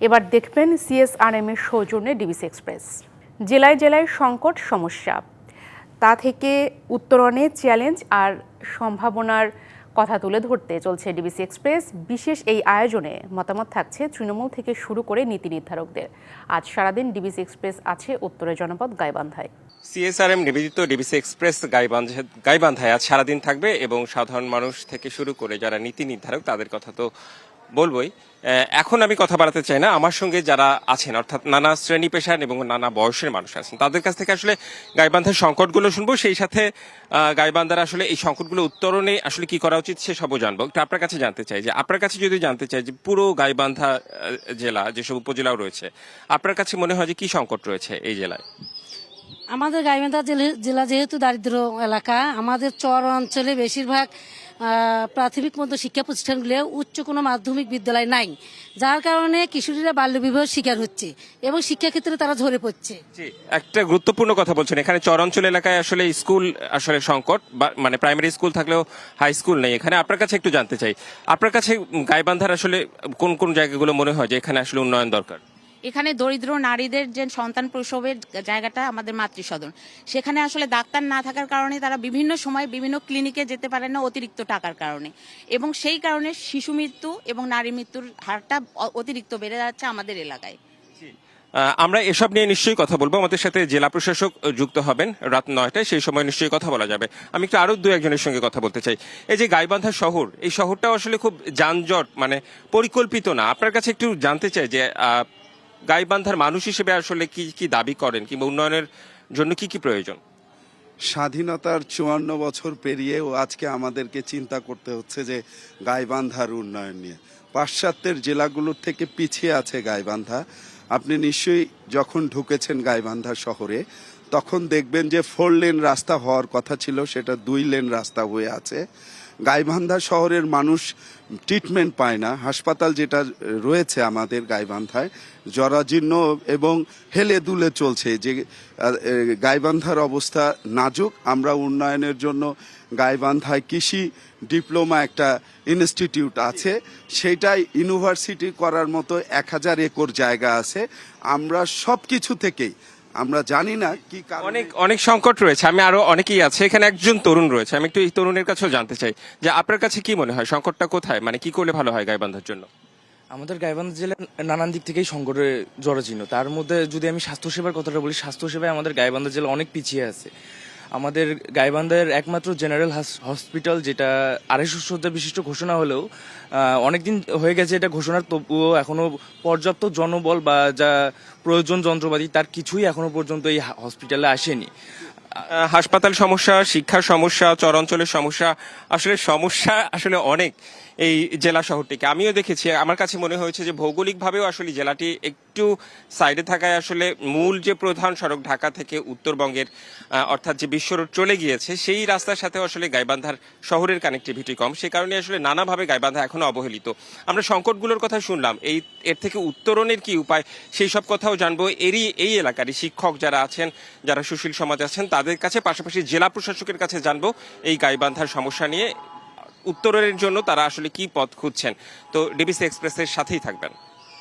এবার দেখবেন সিএসআরএম এর সৌজন্যে ডিবিসি এক্সপ্রেস। জেলায় জেলায় সংকট সমস্যা, তা থেকে উত্তরণে চ্যালেঞ্জ আর সম্ভাবনার কথা তুলে ধরতে চলছে ডিবিসি এক্সপ্রেস। বিশেষ এই আয়োজনে মতামত থাকছে তৃণমূল থেকে শুরু করে নীতি নির্ধারকদের। আজ সারাদিন ডিবিসি এক্সপ্রেস আছে উত্তরের জনপদ গাইবান্ধায়। সিএসআরএম নিবেদিত ডিবিসি এক্সপ্রেস গাইবান্ধায় আজ সারাদিন থাকবে এবং সাধারণ মানুষ থেকে শুরু করে যারা নীতি নির্ধারক তাদের কথা তো বলবই। এখন আমি কথা বাড়াতে চাই না। আমার সঙ্গে যারা আছেন অর্থাৎ নানা শ্রেণী পেশার এবং নানা বয়সের মানুষ আছেন তাদের কাছ থেকে আসলে গাইবান্ধার সংকটগুলো শুনবো, সেই সাথে গাইবান্ধার আসলে এই সংকটগুলো উত্তরণে আসলে কি করা উচিত সেসবও জানবো। একটু আপনার কাছে জানতে চাই যে আপনার কাছে যদি জানতে চাই যে পুরো গাইবান্ধা জেলা যেসব উপজেলাও রয়েছে আপনার কাছে মনে হয় যে কি সংকট রয়েছে এই জেলায়? আমাদের গাইবান্ধা জেলা যেহেতু দারিদ্র এলাকা, আমাদের চর অঞ্চলে বেশিরভাগ প্রাথমিক মধ্য শিক্ষা প্রতিষ্ঠানগুলো উচ্চ কোনো মাধ্যমিক বিদ্যালয় নাই, যার কারণে কিশোরীরা বাল্যবিবাহের শিকার হচ্ছে এবং শিক্ষাক্ষেত্রে তারা ঝরে পড়ছে। একটা গুরুত্বপূর্ণ কথা বলছেন, এখানে চর অঞ্চল এলাকায় আসলে স্কুল আসলে সংকট, মানে প্রাইমারি স্কুল থাকলেও হাই স্কুল নেই এখানে। আপনার কাছে একটু জানতে চাই, আপনার কাছে গাইবান্ধার আসলে কোন কোন জায়গাগুলো মনে হয় যে এখানে আসলে উন্নয়ন দরকার? এখানে দরিদ্র নারীদের যে সন্তান প্রসবের জায়গাটা আমাদের মাতৃসদন, সেখানে আসলে ডাক্তার না থাকার কারণে তারা বিভিন্ন সময় বিভিন্ন ক্লিনিকে যেতে পারে না অতিরিক্ত টাকার কারণে, এবং সেই কারণে শিশু মৃত্যু এবং নারী মৃত্যুর হারটা অতিরিক্ত বেড়ে যাচ্ছে আমাদের এলাকায়। আমরা এসব নিয়ে নিশ্চয়ই কথা বলবো। আমাদের সাথে জেলা প্রশাসক যুক্ত হবেন রাত 9টায়, সেই সময় নিশ্চয়ই কথা বলা যাবে। আমি একটু আরো দু একজনের সঙ্গে কথা বলতে চাই। এই যে গাইবান্ধা শহর, এই শহরটাও আসলে খুব যানজট, মানে পরিকল্পিত না। আপনার কাছে একটু জানতে চাই যে গাইবান্ধার মানুষ হিসেবে আসলে কি কি দাবি করেন কিংবা উন্নয়নের জন্য কি কি প্রয়োজন? স্বাধীনতার 54 বছর পেরিয়েও আজকে আমাদেরকে চিন্তা করতে হচ্ছে যে গাইবান্ধার উন্নয়ন নিয়ে। পাশ্চাত্যের জেলাগুলোর থেকে পিছিয়ে আছে গাইবান্ধা। আপনি নিশ্চয়ই যখন ঢুকেছেন গাইবান্ধা শহরে তখন দেখবেন যে 4 লেন রাস্তা হওয়ার কথা ছিল, সেটা 2 লেন রাস্তা হয়ে আছে। গাইবান্ধা শহরের মানুষ ট্রিটমেন্ট পায় না। হাসপাতাল যেটা রয়েছে আমাদের গাইবান্ধায় জরাজীর্ণ এবং হেলে দুলে চলছে, যে গাইবান্ধার অবস্থা নাজুক। আমরা উন্নয়নের জন্য গাইবান্ধায় কৃষি ডিপ্লোমা একটা ইনস্টিটিউট আছে, সেটাই ইউনিভার্সিটি করার মতো 1000 একর জায়গা আছে। আমরা সব কিছু থেকেই আমরা জানি না কি অনেক সংকট রয়েছে। আমি আরো অনেকেই আছে, এখানে একজন তরুণ রয়েছে, আমি একটু এই তরুণের কাছেও জানতে চাই যে আপনার কাছে কি মনে হয় সংকটটা কোথায়, মানে কি করলে ভালো হয় গাইবান্ধার জন্য? আমাদের গাইবান্ধা জেলা নানান দিক থেকেই সংকটে জরাজীর্ণ। তার মধ্যে যদি আমি স্বাস্থ্যসেবার কথাটা বলি, স্বাস্থ্যসেবায় আমাদের গাইবান্ধা জেলা অনেক পিছিয়ে আছে। আমাদের গাইবান্ধার একমাত্র জেনারেল হসপিটাল, যেটা 250 শয্যা বিশিষ্ট ঘোষণা হলেও অনেকদিন হয়ে গেছে এটা ঘোষণার, তবুও এখনো পর্যাপ্ত জনবল বা যা প্রয়োজন যন্ত্রপাতি তার কিছুই এখনো পর্যন্ত এই হসপিটালে আসেনি। হাসপাতাল সমস্যা, শিক্ষার সমস্যা, চর অঞ্চলের সমস্যা, সমস্যা আসলে অনেক এই জেলা শহরটিকে। আমিও দেখেছি, আমার কাছে মনে হয়েছে যে ভৌগোলিকভাবেও আসলে জেলাটি একটু সাইডে থাকায় আসলে মূল যে প্রধান সড়ক ঢাকা থেকে উত্তরবঙ্গের অর্থাৎ যে বিশ্ব রোড চলে গিয়েছে সেই রাস্তার সাথে আসলে গাইবান্ধার শহরের কানেক্টিভিটি কম, সে কারণে আসলে নানাভাবে গাইবান্ধা এখনো অবহেলিত। আমরা সংকটগুলোর কথা শুনলাম, এর থেকে উত্তরণের কি উপায় সেই সব কথাও জানবো। এই এলাকারই শিক্ষক যারা আছেন, যারা সুশীল সমাজ আছেন তাদের কাছে, পাশাপাশি জেলা প্রশাসকের কাছে জানবো এই গাইবান্ধার সমস্যা নিয়ে উত্তরের জন্য তারা আসলে কি পথ খুঁজছেন। তো ডিবিসি এক্সপ্রেসের সাথেই থাকবেন।